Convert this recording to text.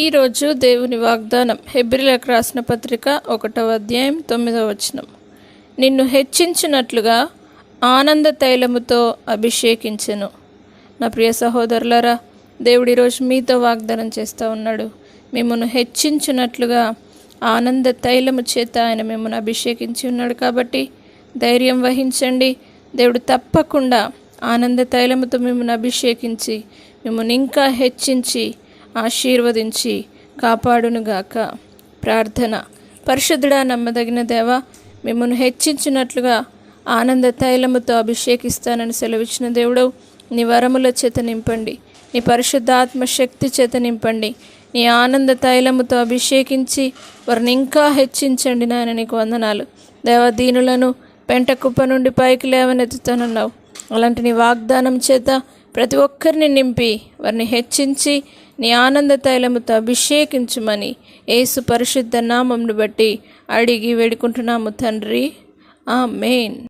ఈరోజు దేవుని వాగ్దానం హెబ్రీయులకు రాసిన పత్రిక 1వ అధ్యాయం 9వ వచనం. నిన్ను హెచ్చించినట్లుగా ఆనంద తైలముతో అభిషేకించెను. నా ప్రియ సహోదరులారా, దేవుడు ఈరోజు మీతో వాగ్దానం చేస్తూ ఉన్నాడు. మిమ్మల్ని హెచ్చించినట్లుగా ఆనంద తైలము చేత ఆయన మిమ్మల్ని అభిషేకించి ఉన్నాడు. కాబట్టి ధైర్యం వహించండి. దేవుడు తప్పకుండా ఆనంద తైలముతో మిమ్మల్ని అభిషేకించి మిమ్మల్ని ఇంకా హెచ్చించి ఆశీర్వదించి కాపాడునుగాక. ప్రార్థన. పరిశుద్ధుడా, నమ్మదగిన దేవా, మిమ్మల్ని హెచ్చించినట్లుగా ఆనంద తైలముతో అభిషేకిస్తానని సెలవిచ్చిన దేవుడు, నీ వరముల చేత నింపండి, నీ పరిశుద్ధాత్మ శక్తి చేత నింపండి, నీ ఆనంద తైలముతో అభిషేకించి వారిని ఇంకా హెచ్చించండి. నాయన, నీకు వందనాలు. దేవ, దీనులను పెంట కుప్ప నుండి పైకి లేవనెత్తుతానన్నావు. అలాంటి నీ వాగ్దానం చేత ప్రతి ఒక్కరిని నింపి వారిని హెచ్చించి నీ ఆనంద తైలముతో అభిషేకించుమని యేసు పరిశుద్ధ నామమును బట్టి అడిగి వేడుకుంటున్నాము తండ్రి. ఆమేన్.